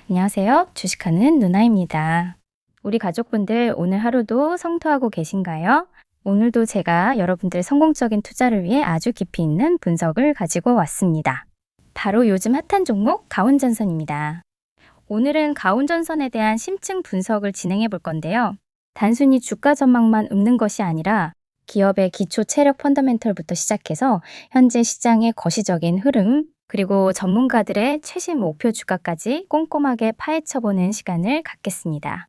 안녕하세요. 주식하는 누나입니다. 우리 가족분들 오늘 하루도 성토하고 계신가요? 오늘도 제가 여러분들 성공적인 투자를 위해 아주 깊이 있는 분석을 가지고 왔습니다. 바로 요즘 핫한 종목 가온전선입니다. 오늘은 가온전선에 대한 심층 분석을 진행해 볼 건데요. 단순히 주가 전망만 읊는 것이 아니라 기업의 기초 체력 펀더멘털부터 시작해서 현재 시장의 거시적인 흐름, 그리고 전문가들의 최신 목표 주가까지 꼼꼼하게 파헤쳐보는 시간을 갖겠습니다.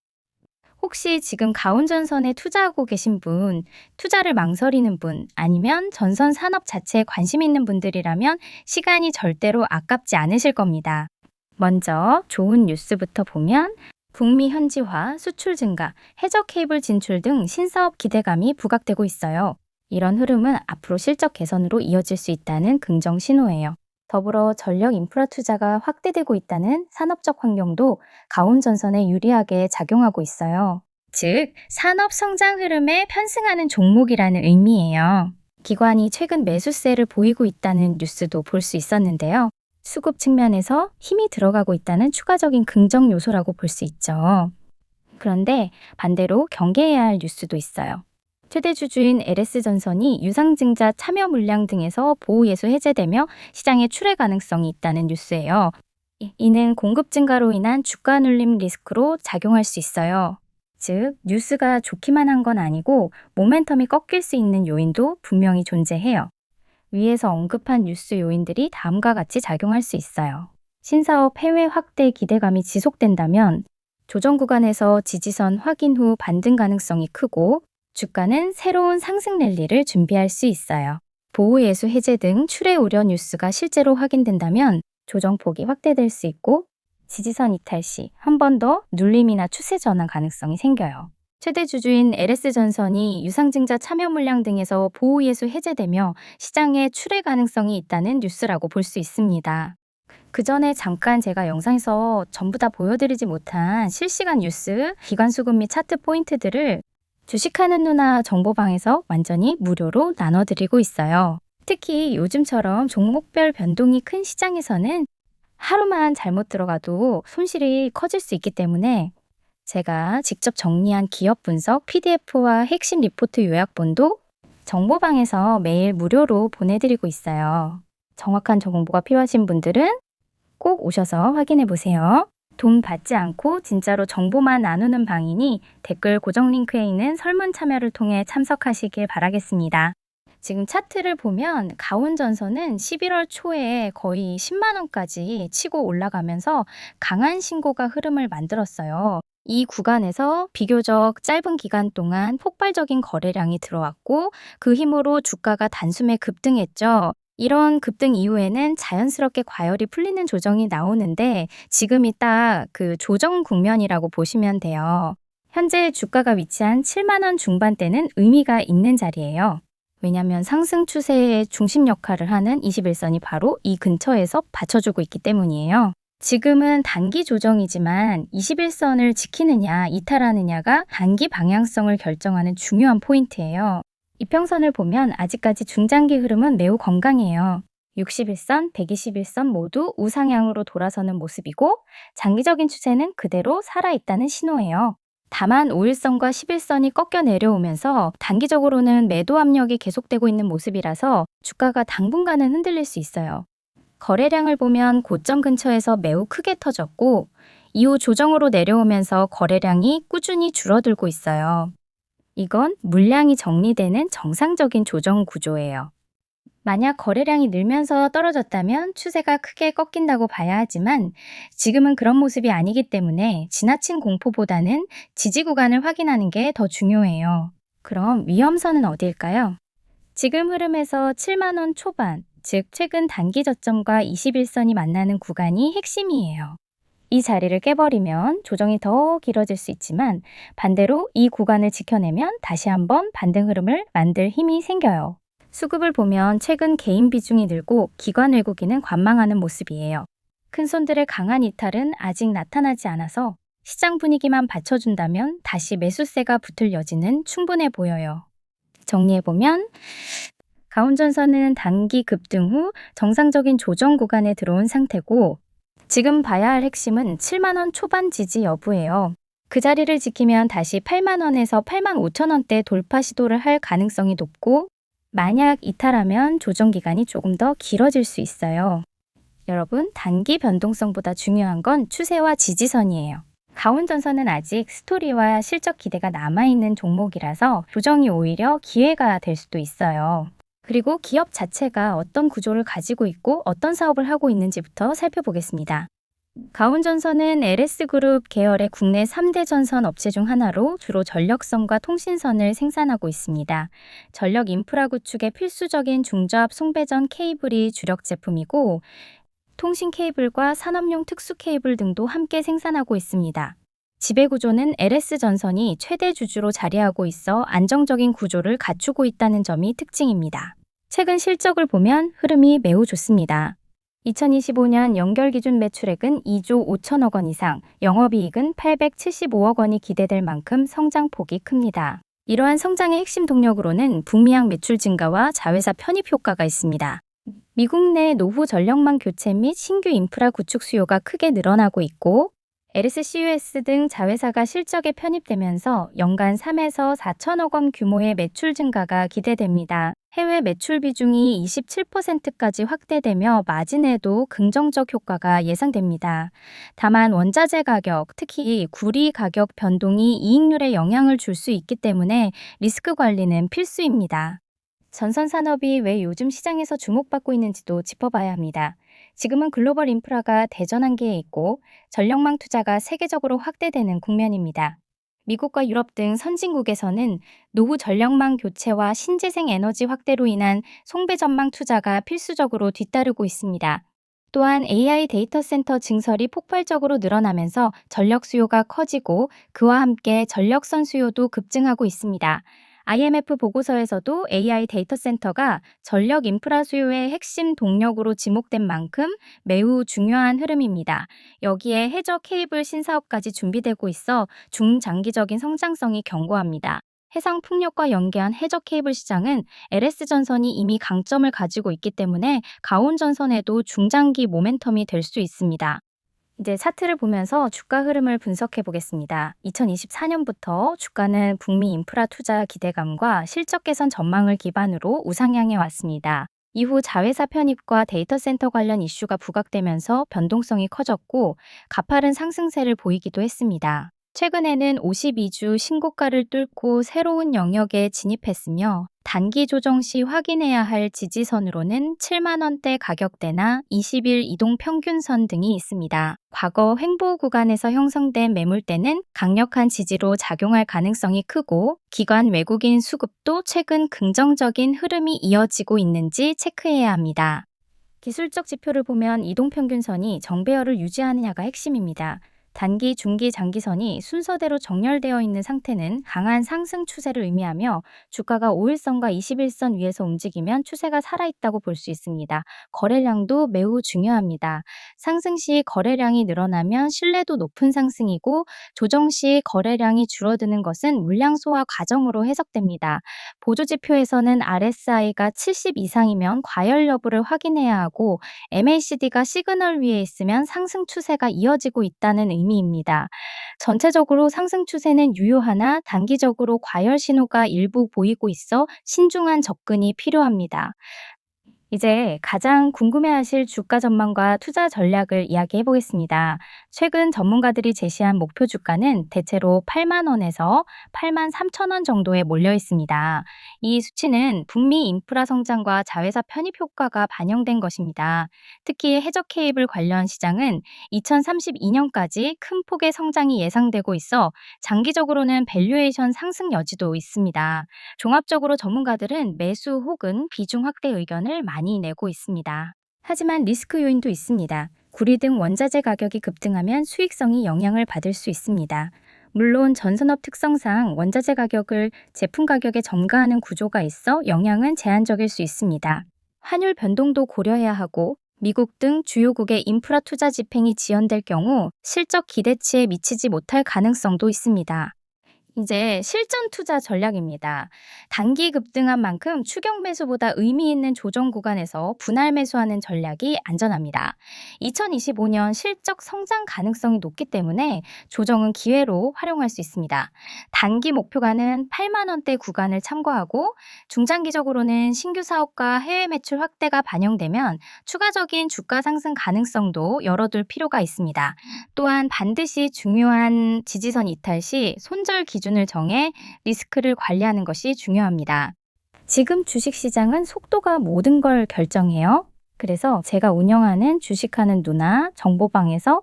혹시 지금 가온전선에 투자하고 계신 분, 투자를 망설이는 분, 아니면 전선 산업 자체에 관심 있는 분들이라면 시간이 절대로 아깝지 않으실 겁니다. 먼저 좋은 뉴스부터 보면 북미 현지화, 수출 증가, 해저 케이블 진출 등 신사업 기대감이 부각되고 있어요. 이런 흐름은 앞으로 실적 개선으로 이어질 수 있다는 긍정 신호예요. 더불어 전력 인프라 투자가 확대되고 있다는 산업적 환경도 가온전선에 유리하게 작용하고 있어요. 즉, 산업 성장 흐름에 편승하는 종목이라는 의미예요. 기관이 최근 매수세를 보이고 있다는 뉴스도 볼 수 있었는데요. 수급 측면에서 힘이 들어가고 있다는 추가적인 긍정 요소라고 볼 수 있죠. 그런데 반대로 경계해야 할 뉴스도 있어요. 최대 주주인 LS전선이 유상증자 참여 물량 등에서 보호 예수 해제되며 시장에 출회 가능성이 있다는 뉴스예요. 이는 공급 증가로 인한 주가 눌림 리스크로 작용할 수 있어요. 즉, 뉴스가 좋기만 한 건 아니고 모멘텀이 꺾일 수 있는 요인도 분명히 존재해요. 위에서 언급한 뉴스 요인들이 다음과 같이 작용할 수 있어요. 신사업 해외 확대 기대감이 지속된다면 조정 구간에서 지지선 확인 후 반등 가능성이 크고 주가는 새로운 상승 랠리를 준비할 수 있어요. 보호 예수 해제 등 출회 우려 뉴스가 실제로 확인된다면 조정폭이 확대될 수 있고 지지선 이탈 시 한 번 더 눌림이나 추세 전환 가능성이 생겨요. 최대 주주인 LS전선이 유상증자 참여 물량 등에서 보호 예수 해제되며 시장에 출회 가능성이 있다는 뉴스라고 볼 수 있습니다. 그 전에 잠깐 제가 영상에서 전부 다 보여드리지 못한 실시간 뉴스, 기관 수급 및 차트 포인트들을 주식하는 누나 정보방에서 완전히 무료로 나눠드리고 있어요. 특히 요즘처럼 종목별 변동이 큰 시장에서는 하루만 잘못 들어가도 손실이 커질 수 있기 때문에 제가 직접 정리한 기업 분석 PDF와 핵심 리포트 요약본도 정보방에서 매일 무료로 보내드리고 있어요. 정확한 정보가 필요하신 분들은 꼭 오셔서 확인해 보세요. 돈 받지 않고 진짜로 정보만 나누는 방이니 댓글 고정 링크에 있는 설문 참여를 통해 참석하시길 바라겠습니다. 지금 차트를 보면 가온전선은 11월 초에 거의 10만 원까지 치고 올라가면서 강한 신고가 흐름을 만들었어요. 이 구간에서 비교적 짧은 기간 동안 폭발적인 거래량이 들어왔고 그 힘으로 주가가 단숨에 급등했죠. 이런 급등 이후에는 자연스럽게 과열이 풀리는 조정이 나오는데 지금이 딱 그 조정 국면이라고 보시면 돼요. 현재 주가가 위치한 7만 원 중반대는 의미가 있는 자리예요. 왜냐하면 상승 추세의 중심 역할을 하는 21선이 바로 이 근처에서 받쳐주고 있기 때문이에요. 지금은 단기 조정이지만 21선을 지키느냐 이탈하느냐가 단기 방향성을 결정하는 중요한 포인트예요. 이평선을 보면 아직까지 중장기 흐름은 매우 건강해요. 61선, 121선 모두 우상향으로 돌아서는 모습이고 장기적인 추세는 그대로 살아있다는 신호예요. 다만 5일선과 11선이 꺾여 내려오면서 단기적으로는 매도 압력이 계속되고 있는 모습이라서 주가가 당분간은 흔들릴 수 있어요. 거래량을 보면 고점 근처에서 매우 크게 터졌고 이후 조정으로 내려오면서 거래량이 꾸준히 줄어들고 있어요. 이건 물량이 정리되는 정상적인 조정 구조예요. 만약 거래량이 늘면서 떨어졌다면 추세가 크게 꺾인다고 봐야 하지만 지금은 그런 모습이 아니기 때문에 지나친 공포보다는 지지 구간을 확인하는 게 더 중요해요. 그럼 위험선은 어디일까요? 지금 흐름에서 7만 원 초반, 즉 최근 단기 저점과 21선이 만나는 구간이 핵심이에요. 이 자리를 깨버리면 조정이 더 길어질 수 있지만 반대로 이 구간을 지켜내면 다시 한번 반등 흐름을 만들 힘이 생겨요. 수급을 보면 최근 개인 비중이 늘고 기관 외국인은 관망하는 모습이에요. 큰손들의 강한 이탈은 아직 나타나지 않아서 시장 분위기만 받쳐준다면 다시 매수세가 붙을 여지는 충분해 보여요. 정리해보면 가온전선은 단기 급등 후 정상적인 조정 구간에 들어온 상태고 지금 봐야 할 핵심은 7만 원 초반 지지 여부예요. 그 자리를 지키면 다시 8만 원에서 8만 5천 원대 돌파 시도를 할 가능성이 높고, 만약 이탈하면 조정 기간이 조금 더 길어질 수 있어요. 여러분, 단기 변동성보다 중요한 건 추세와 지지선이에요. 가온전선은 아직 스토리와 실적 기대가 남아있는 종목이라서 조정이 오히려 기회가 될 수도 있어요. 그리고 기업 자체가 어떤 구조를 가지고 있고 어떤 사업을 하고 있는지부터 살펴보겠습니다. 가온전선은 LS그룹 계열의 국내 3대 전선 업체 중 하나로 주로 전력선과 통신선을 생산하고 있습니다. 전력 인프라 구축에 필수적인 중저압 송배전 케이블이 주력 제품이고, 통신 케이블과 산업용 특수 케이블 등도 함께 생산하고 있습니다. 지배구조는 LS전선이 최대 주주로 자리하고 있어 안정적인 구조를 갖추고 있다는 점이 특징입니다. 최근 실적을 보면 흐름이 매우 좋습니다. 2025년 연결 기준 매출액은 2조 5천억 원 이상, 영업이익은 875억 원이 기대될 만큼 성장폭이 큽니다. 이러한 성장의 핵심 동력으로는 북미향 매출 증가와 자회사 편입 효과가 있습니다. 미국 내 노후 전력망 교체 및 신규 인프라 구축 수요가 크게 늘어나고 있고, LSCUS 등 자회사가 실적에 편입되면서 연간 3에서 4천억 원 규모의 매출 증가가 기대됩니다. 해외 매출 비중이 27%까지 확대되며 마진에도 긍정적 효과가 예상됩니다. 다만 원자재 가격, 특히 구리 가격 변동이 이익률에 영향을 줄 수 있기 때문에 리스크 관리는 필수입니다. 전선 산업이 왜 요즘 시장에서 주목받고 있는지도 짚어봐야 합니다. 지금은 글로벌 인프라가 대전 한계에 있고 전력망 투자가 세계적으로 확대되는 국면입니다. 미국과 유럽 등 선진국에서는 노후 전력망 교체와 신재생 에너지 확대로 인한 송배 전망 투자가 필수적으로 뒤따르고 있습니다. 또한 AI 데이터 센터 증설이 폭발적으로 늘어나면서 전력 수요가 커지고 그와 함께 전력선 수요도 급증하고 있습니다. IMF 보고서에서도 AI 데이터 센터가 전력 인프라 수요의 핵심 동력으로 지목된 만큼 매우 중요한 흐름입니다. 여기에 해저 케이블 신사업까지 준비되고 있어 중장기적인 성장성이 견고합니다. 해상 풍력과 연계한 해저 케이블 시장은 LS전선이 이미 강점을 가지고 있기 때문에 가온전선에도 중장기 모멘텀이 될 수 있습니다. 이제 차트를 보면서 주가 흐름을 분석해 보겠습니다. 2024년부터 주가는 북미 인프라 투자 기대감과 실적 개선 전망을 기반으로 우상향해 왔습니다. 이후 자회사 편입과 데이터 센터 관련 이슈가 부각되면서 변동성이 커졌고 가파른 상승세를 보이기도 했습니다. 최근에는 52주 신고가를 뚫고 새로운 영역에 진입했으며 단기 조정 시 확인해야 할 지지선으로는 7만 원대 가격대나 20일 이동 평균선 등이 있습니다. 과거 횡보 구간에서 형성된 매물대는 강력한 지지로 작용할 가능성이 크고 기관 외국인 수급도 최근 긍정적인 흐름이 이어지고 있는지 체크해야 합니다. 기술적 지표를 보면 이동 평균선이 정배열을 유지하느냐가 핵심입니다. 단기, 중기, 장기선이 순서대로 정렬되어 있는 상태는 강한 상승 추세를 의미하며 주가가 5일선과 21선 위에서 움직이면 추세가 살아있다고 볼 수 있습니다. 거래량도 매우 중요합니다. 상승 시 거래량이 늘어나면 신뢰도 높은 상승이고 조정 시 거래량이 줄어드는 것은 물량 소화 과정으로 해석됩니다. 보조지표에서는 RSI가 70 이상이면 과열 여부를 확인해야 하고 MACD가 시그널 위에 있으면 상승 추세가 이어지고 있다는 의미입니다. 전체적으로 상승 추세는 유효하나 단기적으로 과열 신호가 일부 보이고 있어 신중한 접근이 필요합니다. 이제 가장 궁금해하실 주가 전망과 투자 전략을 이야기해 보겠습니다. 최근 전문가들이 제시한 목표 주가는 대체로 8만 원에서 8만 3천 원 정도에 몰려 있습니다. 이 수치는 북미 인프라 성장과 자회사 편입 효과가 반영된 것입니다. 특히 해저 케이블 관련 시장은 2032년까지 큰 폭의 성장이 예상되고 있어 장기적으로는 밸류에이션 상승 여지도 있습니다. 종합적으로 전문가들은 매수 혹은 비중 확대 의견을 많이 내고 있습니다. 하지만 리스크 요인도 있습니다. 구리 등 원자재 가격이 급등하면 수익성이 영향을 받을 수 있습니다. 물론 전선업 특성상 원자재 가격을 제품 가격에 점가하는 구조가 있어 영향은 제한적일 수 있습니다. 환율 변동도 고려해야 하고 미국 등 주요국의 인프라 투자 집행이 지연될 경우 실적 기대치에 미치지 못할 가능성도 있습니다. 이제 실전 투자 전략입니다. 단기 급등한 만큼 추격 매수보다 의미 있는 조정 구간에서 분할 매수하는 전략이 안전합니다. 2025년 실적 성장 가능성이 높기 때문에 조정은 기회로 활용할 수 있습니다. 단기 목표가는 8만 원대 구간을 참고하고 중장기적으로는 신규 사업과 해외 매출 확대가 반영되면 추가적인 주가 상승 가능성도 열어둘 필요가 있습니다. 또한 반드시 중요한 지지선 이탈 시 손절 기준을 정해 리스크를 관리하는 것이 중요합니다. 지금 주식시장은 속도가 모든 걸 결정해요. 그래서 제가 운영하는 주식하는 누나 정보방에서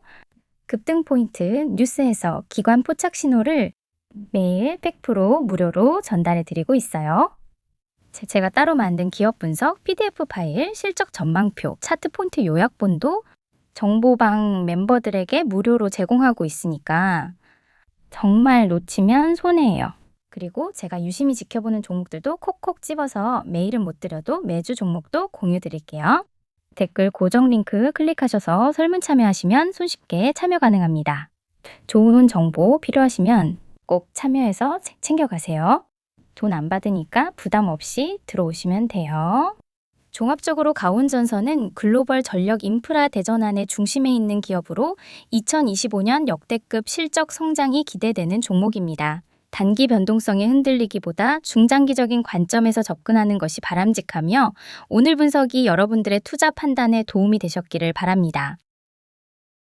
급등 포인트, 뉴스에서 기관 포착 신호를 매일 100% 무료로 전달해 드리고 있어요. 제가 따로 만든 기업 분석, PDF 파일, 실적 전망표, 차트 폰트 요약본도 정보방 멤버들에게 무료로 제공하고 있으니까 정말 놓치면 손해예요. 그리고 제가 유심히 지켜보는 종목들도 콕콕 집어서 메일은 못 드려도 매주 종목도 공유 드릴게요. 댓글 고정 링크 클릭하셔서 설문 참여하시면 손쉽게 참여 가능합니다. 좋은 정보 필요하시면 꼭 참여해서 챙겨가세요. 돈 안 받으니까 부담 없이 들어오시면 돼요. 종합적으로 가온전선은 글로벌 전력 인프라 대전환의 중심에 있는 기업으로 2025년 역대급 실적 성장이 기대되는 종목입니다. 단기 변동성에 흔들리기보다 중장기적인 관점에서 접근하는 것이 바람직하며 오늘 분석이 여러분들의 투자 판단에 도움이 되셨기를 바랍니다.